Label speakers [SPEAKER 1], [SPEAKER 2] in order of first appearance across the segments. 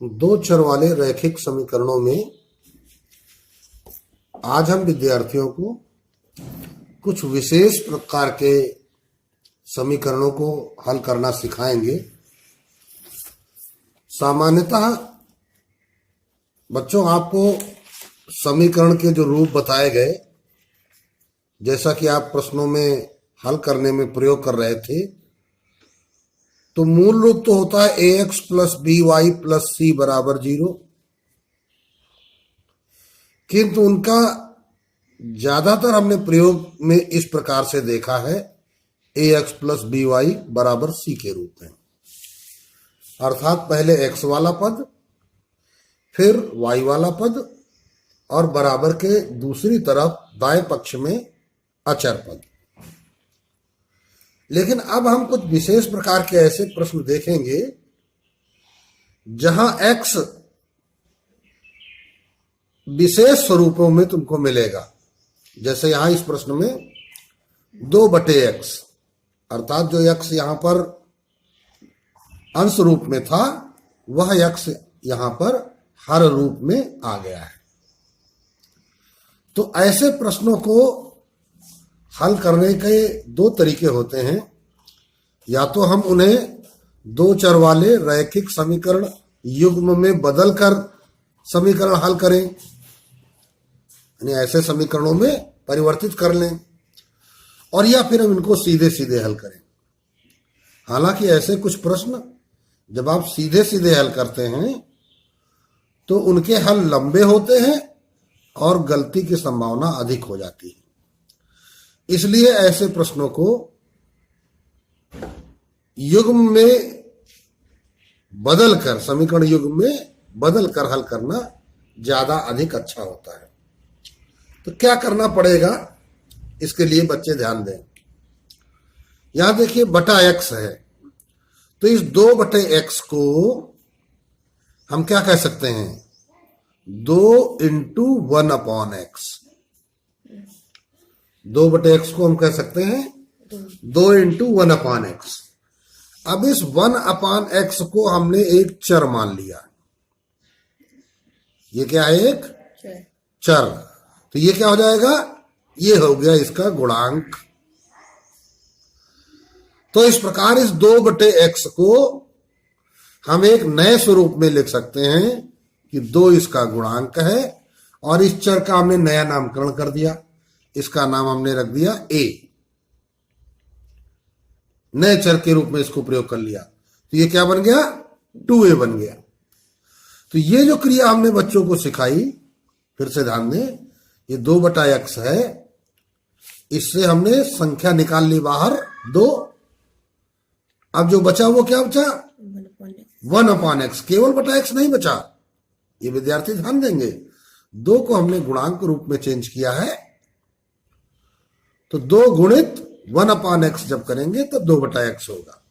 [SPEAKER 1] दो चर वाले रैखिक समीकरणों में आज हम विद्यार्थियों को कुछ विशेष प्रकार के समीकरणों को हल करना सिखाएंगे। सामान्यतः बच्चों आपको समीकरण के जो रूप बताए गए, जैसा कि आप प्रश्नों में हल करने में प्रयोग कर रहे थे, तो मूल रूप तो होता है ax plus b y plus c बराबर 0, किंतु उनका ज्यादातर हमने प्रयोग में इस प्रकार से देखा है ax प्लस बी वाई बराबर सी के रूप में। अर्थात पहले x वाला पद, फिर y वाला पद और बराबर के दूसरी तरफ दाएं पक्ष में अचर पद। लेकिन अब हम कुछ विशेष प्रकार के ऐसे प्रश्न देखेंगे जहां x विशेष स्वरूपों में तुमको मिलेगा। जैसे यहां इस प्रश्न में 2/x, अर्थात जो x यहां पर अंश रूप में था वह x यहां पर हर रूप में आ गया है। तो ऐसे प्रश्नों को हल करने के दो तरीके होते हैं। या तो हम उन्हें दो चर वाले रैखिक समीकरण युग्म में बदलकर समीकरण हल करें, यानी ऐसे समीकरणों में परिवर्तित कर लें, और या फिर हम इनको सीधे सीधे हल करें। हालांकि ऐसे कुछ प्रश्न जब आप सीधे सीधे हल करते हैं तो उनके हल लंबे होते हैं और गलती की संभावना अधिक हो जाती है। इसलिए ऐसे प्रश्नों को युग्म में बदलकर, समीकरण युग्म में बदलकर हल करना ज्यादा अधिक अच्छा होता है। तो क्या करना पड़ेगा इसके लिए बच्चे ध्यान दें। यहां देखिए बटा x है, तो इस 2/x को हम क्या कह सकते हैं, 2 × 1/x। 2/x को हम कह सकते हैं 2 × 1/x। अब इस 1/x को हमने एक चर मान लिया। ये क्या है, एक चर। तो ये क्या हो जाएगा, ये हो गया इसका गुणांक। तो इस प्रकार इस 2/x को हम एक नए स्वरूप में लिख सकते हैं कि 2 इसका गुणांक है, और इस चर का हमने नया नामकरण कर दिया। इसका नाम हमने रख दिया a। नए चर के रूप में इसको प्रयोग कर लिया, तो ये क्या बन गया, 2a बन गया। तो ये जो क्रिया हमने बच्चों को सिखाई, फिर से ध्यान दें, ये 2/x है, इससे हमने संख्या निकाल ली बाहर 2। अब जो बचा वो क्या बचा, 1/x। केवल बटा x नहीं बचा, ये विद्यार्थी ध्यान देंगे। 2 को हमने गुणांक रूप में चेंज किया है, तो 2 गुणित 1/x जब करेंगे तो 2/x होगा।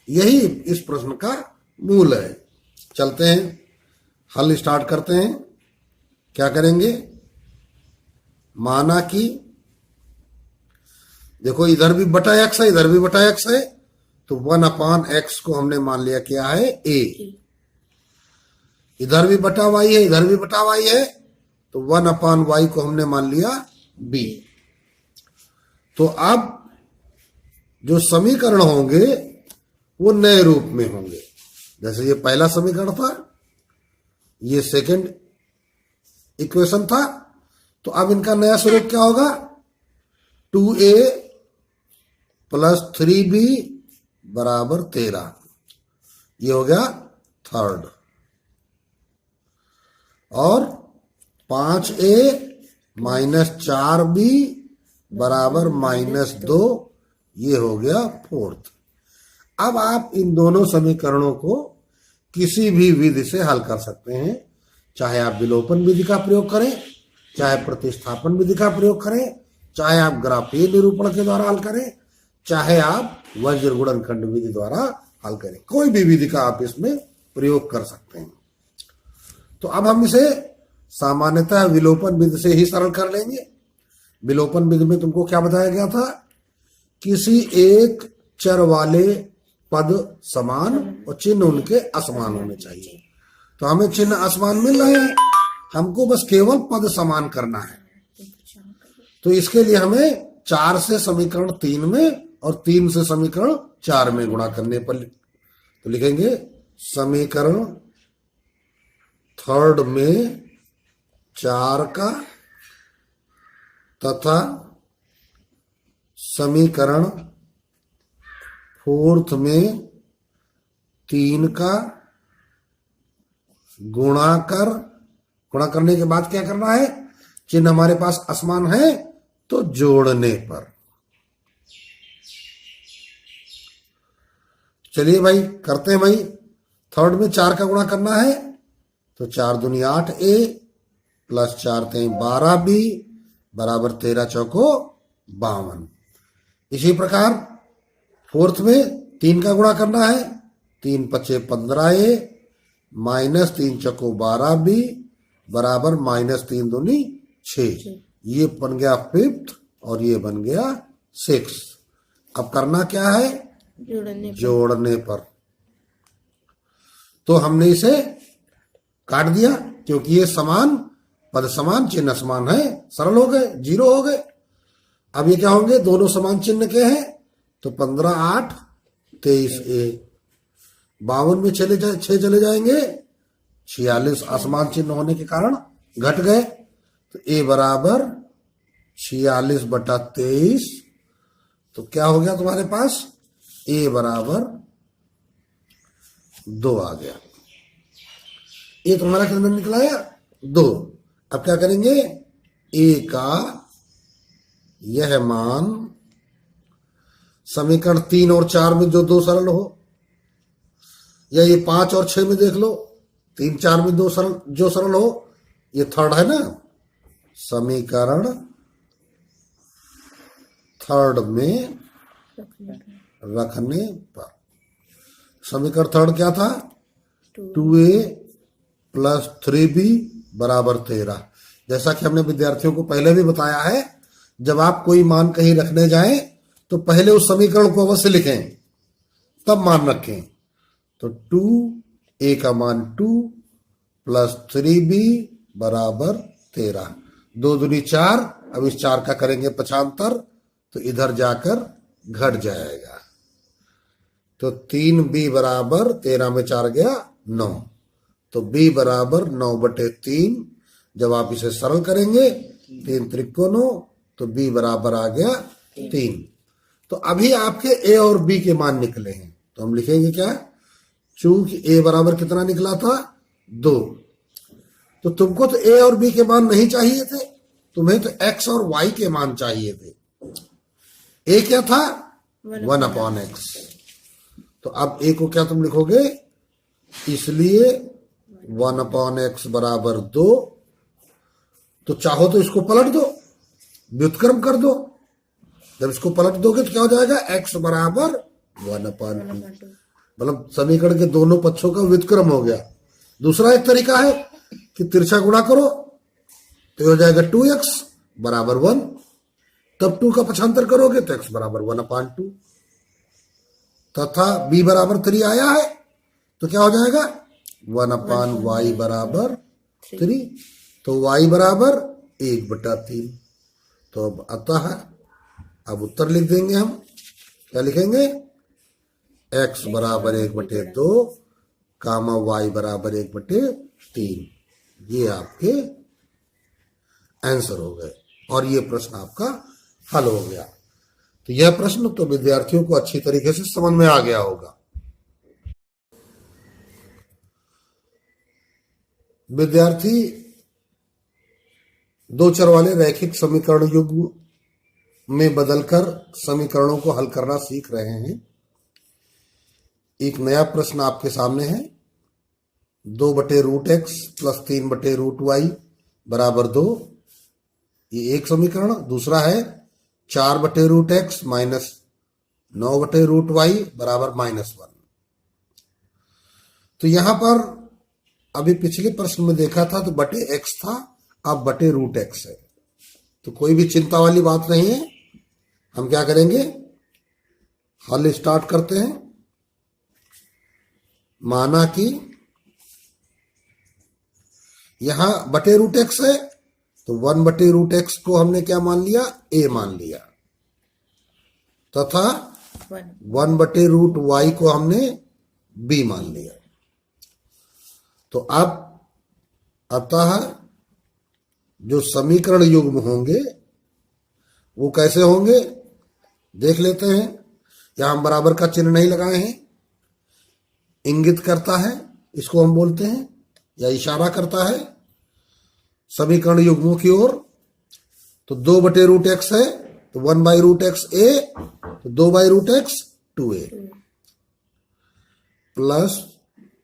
[SPEAKER 1] यही इस प्रश्न का मूल है। चलते हैं, हल स्टार्ट करते हैं। क्या करेंगे, माना कि देखो इधर भी बटा x है, इधर भी बटा x है, तो 1/x को हमने मान लिया क्या है, a। इधर भी बटा y है, इधर भी बटा y है, तो 1/y को हमने मान लिया b। तो अब जो समीकरण होंगे वो नए रूप में होंगे। जैसे ये पहला समीकरण था, ये सेकंड इक्वेशन था, तो अब इनका नया स्वरूप क्या होगा, 2a प्लस 3b बराबर 13। ये हो गया थर्ड। और 5a माइनस 4b बराबर -2, ये हो गया फोर्थ। अब आप इन दोनों समीकरणों को किसी भी विधि से हल कर सकते हैं। चाहे आप विलोपन विधि का प्रयोग करें, चाहे प्रतिस्थापन विधि का प्रयोग करें, चाहे आप ग्राफीय निरूपण के द्वारा हल करें, चाहे आप वज्र गुणनखंड विधि द्वारा हल करें। कोई भी विधि का आप इसमें प्रयोग कर सकते हैं। तो अब हम इसे सामान्यतः विलोपन विधि से ही सरल कर लेंगे। विलोपन विधि में तुमको क्या बताया गया था, किसी एक चर वाले पद समान और चिन्ह उनके असमान होने चाहिए। तो हमें चिन्ह असमान मिल रहे हैं, हमको बस केवल पद समान करना है। तो इसके लिए हमें 4 से समीकरण 3 में और 3 से समीकरण 4 में गुणा करने पर तो लिखेंगे समीकरण थर्ड में 4 का तथा समीकरण फोर्थ में 3 का गुणा करने के बाद क्या करना है, चिन्ह हमारे पास असमान है तो जोड़ने पर। चलिए भाई करते हैं भाई। थर्ड में 4 का गुणा करना है तो 4 दूनी 8a प्लस 4 3 12b बराबर 13 चौको 52। इसी प्रकार फोर्थ में 3 का गुणा करना है, 3 पचे 15a माइनस 3 चौको 12b बराबर माइनस 3 दूनी 6। ये बन गया फिफ्थ और ये बन गया 6। अब करना क्या है, जोड़ने पर। तो हमने इसे काट दिया क्योंकि ये समान पद समान चिन्ह समान है, सरल हो गए, 0 हो गए। अब ये क्या होंगे, दोनों समान चिन्ह के हैं तो 15 8 23a 52 में 6 चले जाएंगे, 46 असमान चिन्ह होने के कारण घट गए। तो a बराबर 46/23। तो क्या हो गया तुम्हारे पास, a बराबर 2 आ गया। ये तुम्हारा कितना निकला है, 2। अब क्या करेंगे, a का यह मान समीकरण 3 और 4 में जो 2 सरल हो, या ये 5 और 6 में देख लो, 3 4 में 2 सरल जो सरल हो, ये थर्ड है ना, समीकरण थर्ड में रखने पर। समीकरण थर्ड क्या था, 2a प्लस 3b बराबर 13। जैसा कि हमने विद्यार्थियों को पहले भी बताया है, जब आप कोई मान कहीं रखने जाएं तो पहले उस समीकरण को अवश्य लिखें तब मान रखें। तो 2a का मान 2 प्लस 3b बराबर 13। 2 दूनी 4, अब इस 4 का करेंगे 75 तो इधर जाकर घट जाएगा। तो 3b बराबर 13 में 4 गया 9, तो b बराबर 9/3। जब आप इसे सरल करेंगे 3 त्रिको 9, तो b बराबर आ गया 3। तो अभी आपके a और b के मान निकले हैं, तो हम लिखेंगे क्या, चूंकि a बराबर कितना निकला था 2, तो तुमको तो a और b के मान नहीं चाहिए थे, तुम्हें तो x और y के मान चाहिए थे। a क्या था 1/x, तो अब a को क्या तुम लिखोगे, इसलिए 1/x बराबर 2। तो चाहो तो इसको पलट दो, व्युत्क्रम कर दो। जब इसको पलट दोगे तो क्या हो जाएगा, x बराबर 1/2, मतलब समीकरण के दोनों पक्षों का व्युत्क्रम हो गया। दूसरा एक तरीका है कि तिरछा गुणा करो तो हो जाएगा 2x बराबर 1, तब 2 का पक्षांतर करोगे तो x बराबर 1/2, तथा b बराबर 3 आया है तो क्या हो जाएगा 1/y बराबर 3, तो y बराबर 1/3। तो अब अतः अब उत्तर लिख देंगे हम, क्या लिखेंगे, x बराबर 1/2 कामा y बराबर 1/3। ये आपके आंसर हो गए और ये प्रश्न आपका हल हो गया। तो यह प्रश्न तो विद्यार्थियों को अच्छी तरीके से समझ में आ गया होगा। विद्यार्थी 2 चर वाले रैखिक समीकरण युग्म में बदलकर समीकरणों को हल करना सीख रहे हैं। एक नया प्रश्न आपके सामने है, 2/√x प्लस 3/√y बराबर 2, ये एक समीकरण। दूसरा है 4/√x माइनस 9/√y बराबर -1। तो यहां पर अभी पिछले प्रश्न में देखा था तो बटे x था, अब बटे√x है, तो कोई भी चिंता वाली बात नहीं है। हम क्या करेंगे, हल स्टार्ट करते हैं। माना कि यहां बटे रूट एक्स है, तो 1/√x को हमने क्या मान लिया, a मान लिया, तथा 1/√y को हमने b मान लिया। तो अब अतः जो समीकरण युग्म होंगे वो कैसे होंगे देख लेते हैं। यहां हम बराबर का चिन्ह नहीं लगाए हैं, इंगित करता है, इसको हम बोलते हैं, या इशारा करता है समीकरण युग्मों की ओर। तो 2/√x है, तो 1/√x a, तो 2/√x 2a प्लस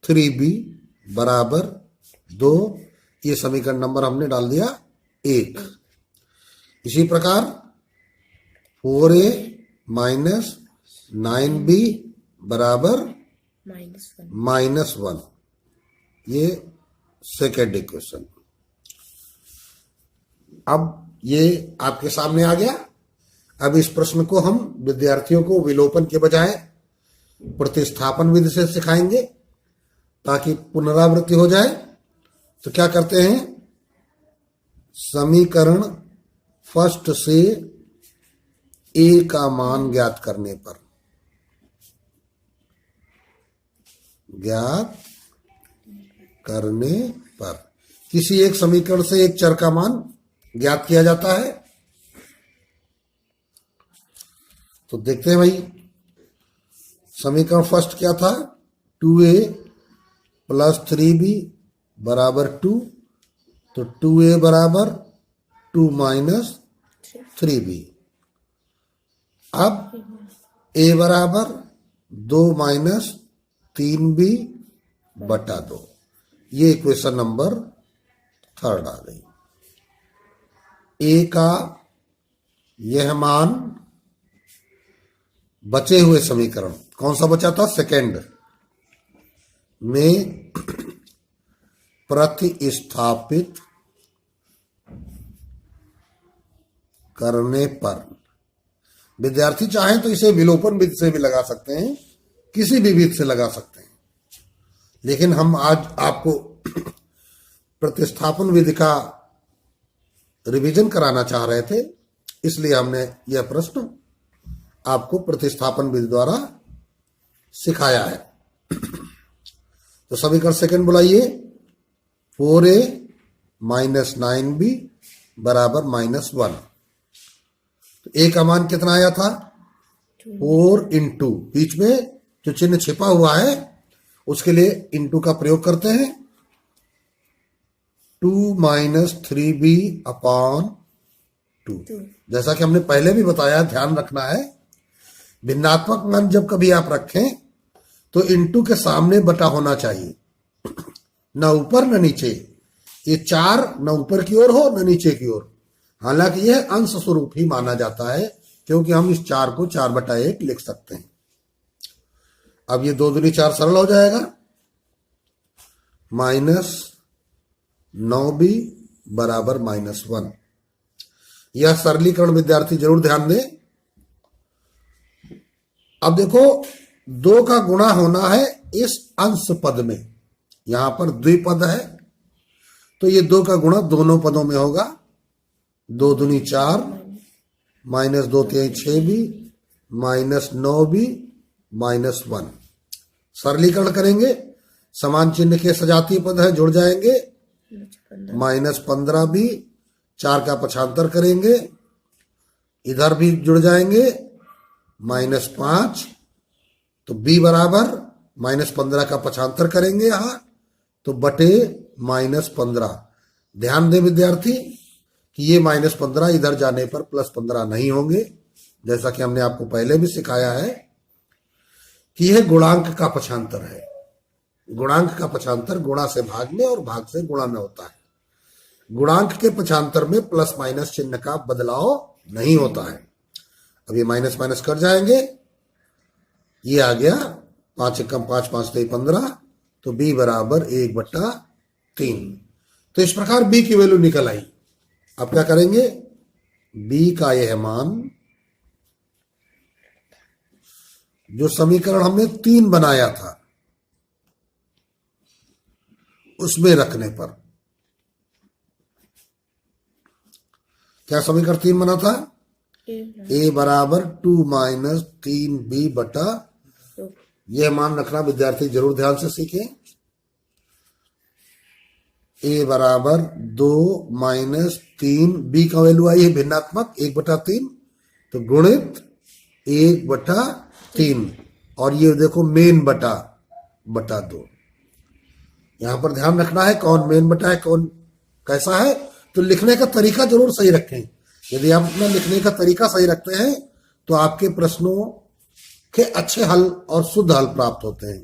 [SPEAKER 1] 3b बराबर 2। ये समीकरण नंबर हमने डाल दिया 1। इसी प्रकार 4a माइनस 9b बराबर -1। ये सेकेंड इक्वेशन। अब ये आपके सामने आ गया। अब इस प्रश्न को हम विद्यार्थियों को विलोपन के बजाय प्रतिस्थापन विधि से सिखाएंगे ताकि पुनरावृत्ति हो जाए। तो क्या करते हैं, समीकरण फर्स्ट से a का मान ज्ञात करने पर किसी एक समीकरण से एक चर का मान ज्ञात किया जाता है। तो देखते हैं भाई, समीकरण फर्स्ट क्या था, 2a प्लस 3b बराबर 2। तो 2a बराबर 2 माइनस 3b। अब a बराबर 2 माइनस 3b बटा 2। ये इक्वेशन नंबर थर्ड आ गई। a का यह मान बचे हुए समीकरण, कौन सा बचा था, सेकेंड में प्रतिस्थापित करने पर, विद्यार्थी चाहें तो इसे विलोपन विधि से भी लगा सकते हैं, किसी भी विधि से लगा सकते हैं, लेकिन हम आज आपको प्रतिस्थापन विधि का रिवीजन कराना चाह रहे थे, इसलिए हमने यह प्रश्न आपको प्रतिस्थापन विधि द्वारा सिखाया है। तो समीकरण सेकंड बुलाइए, 4a माइनस 9b बराबर -1। तो a का मान कितना आया था, 4 इंटू, बीच में जो चिन्ह छिपा हुआ है उसके लिए इंटू का प्रयोग करते हैं, 2 माइनस 3b अपॉन 2। जैसा कि हमने पहले भी बताया, ध्यान रखना है, भिन्नात्मक मान जब कभी आप रखें तो इंटू के सामने बटा होना चाहिए, न ऊपर न नीचे। ये 4 न ऊपर की ओर हो न नीचे की ओर। हालांकि यह अंश स्वरूप ही माना जाता है, क्योंकि हम इस 4 को 4/1 लिख सकते हैं। अब ये 2 दूनी 4 सरल हो जाएगा, माइनस 9b बराबर -1। यह सरलीकरण विद्यार्थी जरूर ध्यान दें। अब देखो, 2 का गुणा होना है इस अंश पद में, यहां पर द्विपद है, तो ये 2 का गुणा दोनों पदों में होगा। 2 दूनी 4 माइनस 2 3 6b माइनस 9b -1। सरलीकरण करेंगे, समान चिन्ह के सजातीय पद है, जुड़ जाएंगे, -15b, 4 का पक्षांतर करेंगे, इधर भी जुड़ जाएंगे, -5। तो b बराबर -15 का पक्षांतर करेंगे यहां, तो बटे -15। ध्यान दें विद्यार्थी कि ये -15 इधर जाने पर +15 नहीं होंगे, जैसा कि हमने आपको पहले भी सिखाया है कि यह गुणांक का पक्षांतर है। गुणांक का पक्षांतर गुणा से भाग में और भाग से गुणा में होता है। गुणांक के पक्षांतर में प्लस माइनस चिन्ह का बदलाव नहीं होता है। अब ये माइनस माइनस कर जाएंगे, ये आ गया 5 एकम 5 5 3 15। तो b बराबर 1/3। तो इस प्रकार b की वैल्यू निकल आई। अब क्या करेंगे, b का यह मान जो समीकरण हमने 3 बनाया था उसमें रखने पर क्या समीकरण 3 बना था? ए बराबर 2 माइनस 3b बटा, यह मान रखना विद्यार्थी जरूर ध्यान से सीखें। ए बराबर 2 माइनस 3, बी का वैल्यू आई है भिन्नात्मक 1/3, तो गुणित 1/3, और ये देखो मेन बटा 2। यहां पर ध्यान रखना है कौन मेन बटा है कौन कैसा है, तो लिखने का तरीका जरूर सही रखें। यदि आप अपना लिखने का तरीका सही रखते हैं तो आपके प्रश्नों के अच्छे हल और शुद्ध हल प्राप्त होते हैं।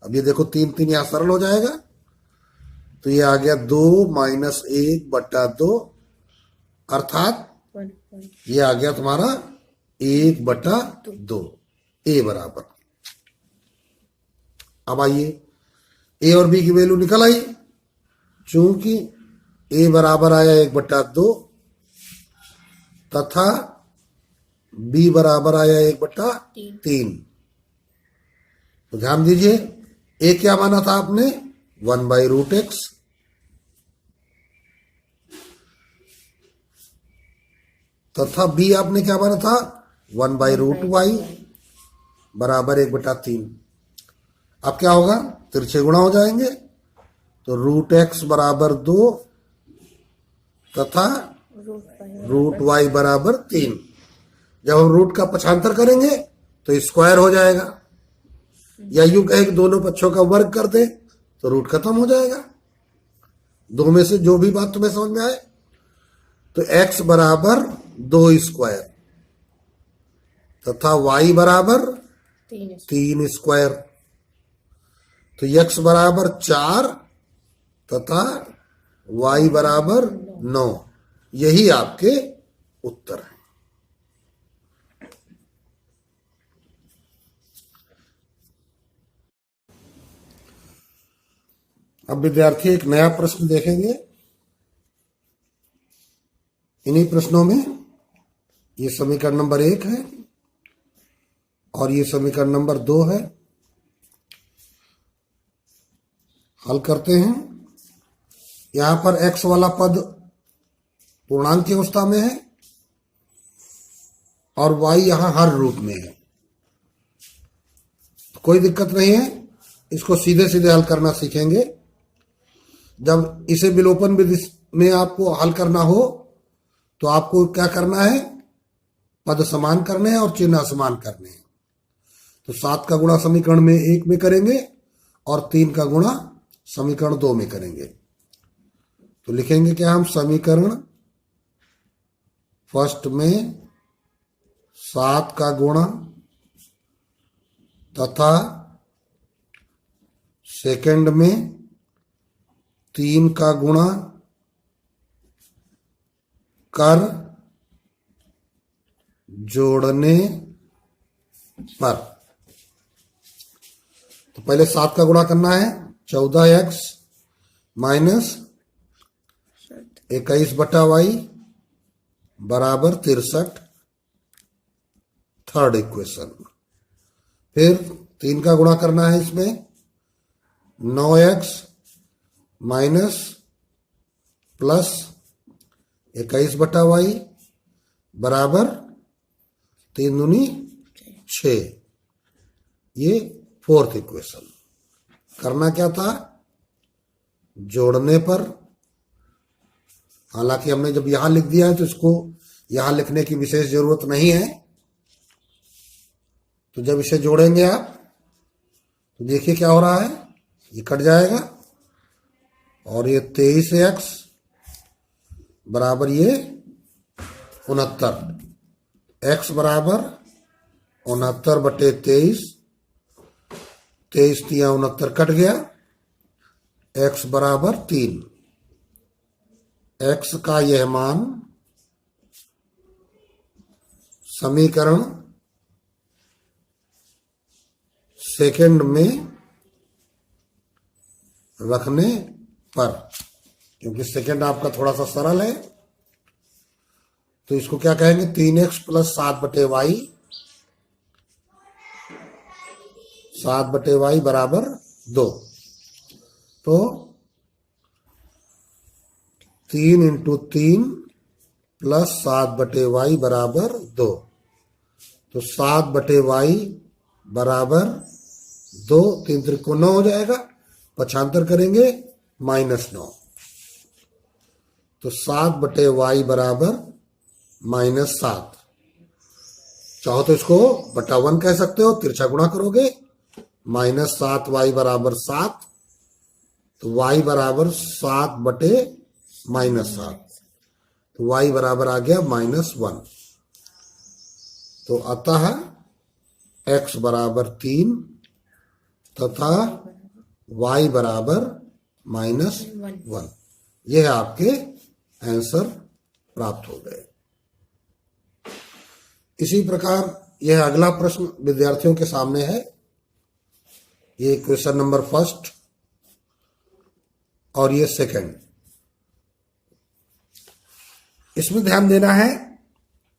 [SPEAKER 1] अब ये देखो 3 यहां सरल हो जाएगा, तो ये आ गया 2 माइनस 1/2, अर्थात ये आ गया तुम्हारा 1/2, ए बराबर। अब आइए ए और बी की वैल्यू निकल आई, चूंकि ए बराबर आया 1/2 तथा बी बराबर आया 1/3, तो ध्यान दीजिए ए क्या माना था आपने 1/√x, तथा बी आपने क्या माना था 1/√y बराबर 1/3। अब क्या होगा, तिरछे गुणा हो जाएंगे, तो √x बराबर 2 तथा √y बराबर 3। जब हम रूट का पक्षांतर करेंगे तो स्क्वायर हो जाएगा, या यूं कहे कि दोनों पक्षों का वर्ग कर दे तो रूट खत्म हो जाएगा। दो में से जो भी बात तुम्हें समझ में आए, तो x बराबर 2 स्क्वायर तथा y बराबर 3 स्क्वायर, तो x बराबर 4 तथा y बराबर 9। यही आपके उत्तर है। अब विद्यार्थी एक नया प्रश्न देखेंगे। इन्हीं प्रश्नों में ये समीकरण नंबर 1 है और ये समीकरण नंबर 2 है। हल करते हैं। यहां पर x वाला पद पूर्णांक की अवस्था में है और y यहां हर रूप में है, तो कोई दिक्कत नहीं है, इसको सीधे सीधे हल करना सीखेंगे। जब इसे विलोपन विधि में आपको हल करना हो तो आपको क्या करना है, पद समान करने हैं और चिन्ह असमान करने हैं। तो 7 का गुणा समीकरण में 1 में करेंगे और 3 का गुणा समीकरण 2 में करेंगे। तो लिखेंगे क्या हम, समीकरण फर्स्ट में 7 का गुणा तथा सेकंड में 3 का गुणा कर जोड़ने पर। तो पहले 7 का गुणा करना है, 14x माइनस 21/y बराबर 63, थर्ड इक्वेशन। फिर 3 का गुणा करना है इसमें, 9x माइनस प्लस 21/y बराबर 3 दूनी 6, ये फोर्थ इक्वेशन। करना क्या था, जोड़ने पर। हालांकि हमने जब यहां लिख दिया है तो इसको यहां लिखने की विशेष जरूरत नहीं है। तो जब इसे जोड़ेंगे आप तो देखिए क्या हो रहा है, ये कट जाएगा और ये 23x बराबर ये 69, x बराबर 69/23, 23 तिया 69 कट गया, x बराबर 3। x का यह मान समीकरण सेकंड में रखने पर, क्योंकि सेकंड आपका थोड़ा सा सरल है, तो इसको क्या कहेंगे, 3x प्लस 7/y, 7/y बराबर 2। तो 3 × 3 प्लस 7/y बराबर 2। तो 7/y बराबर 2, 3 त्रिक 9 हो जाएगा, पक्षांतर करेंगे -9। तो 7/y बराबर -7। चाहो तो इसको बटा 1 कह सकते हो, तिरछा गुणा करोगे, -7y बराबर 7, तो y बराबर 7/-7, तो y बराबर आ गया -1। तो अतः x बराबर 3 तथा y बराबर -1। यह आपके आंसर प्राप्त हो गए। इसी प्रकार यह अगला प्रश्न विद्यार्थियों के सामने है। ये क्वेश्चन नंबर 1 और ये 2। इसमें ध्यान देना है,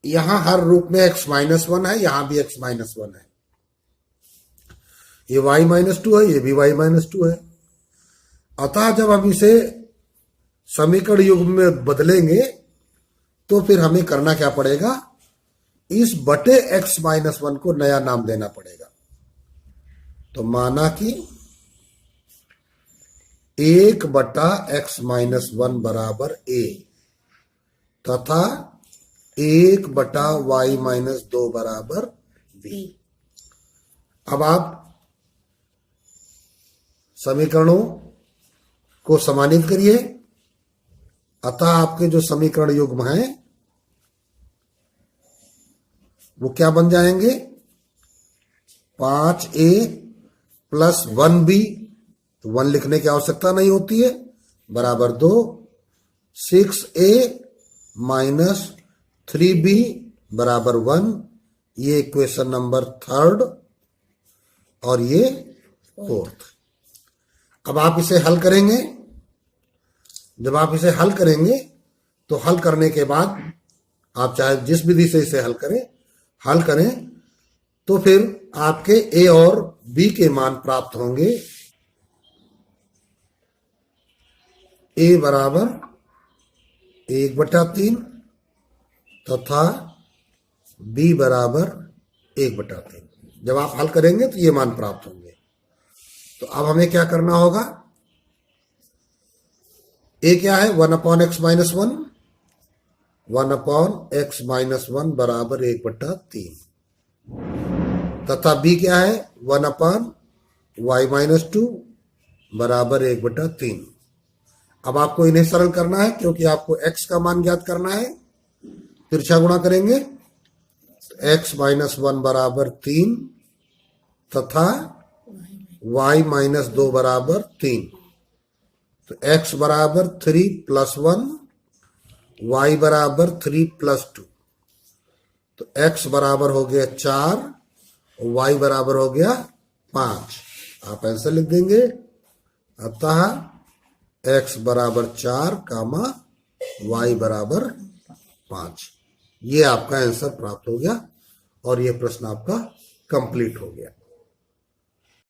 [SPEAKER 1] यहां हर रूप में x-1 है, यहां भी x-1 है, ये y-2 है, ये भी y-2 है। अतः जब हम इसे समीकरण युग्म में बदलेंगे तो फिर हमें करना क्या पड़ेगा, इस बटे x-1 को नया नाम देना पड़ेगा। तो माना कि 1/x-1 बराबर a तथा 1/y-2 बराबर b। अब आप समीकरणों को समानित करिए। अतः आपके जो समीकरण युग्म हैं वो क्या बन जाएंगे, 5a प्लस 1b, तो 1 लिखने की आवश्यकता नहीं होती है, बराबर 2, 6a माइनस 3b बराबर 1। ये इक्वेशन नंबर 3 और ये 4। अब आप इसे हल करेंगे। जब आप इसे हल करेंगे तो हल करने के बाद आप चाहे जिस विधि से इसे हल करें तो फिर आपके a और b के मान प्राप्त होंगे। a बराबर 1/3 तथा b बराबर 1/3। जब आप हल करेंगे तो ये मान प्राप्त होंगे। तो अब हमें क्या करना होगा, a क्या है, 1/x-1, 1/x-1 बराबर 1/3 तथा b क्या है, 1/y-2 बराबर 1/3। अब आपको इन्हें सरल करना है क्योंकि आपको x का मान ज्ञात करना है। तिरछा गुणा करेंगे, x-1 बराबर 3 तथा y-2 बराबर 3। तो x बराबर 3 + 1, y बराबर 3 + 2। तो x बराबर हो गया 4 और y बराबर हो गया 5। आप आंसर लिख देंगे। अतः x बराबर 4, y बराबर 5। ये आपका आंसर प्राप्त हो गया और यह प्रश्न आपका कंप्लीट हो गया।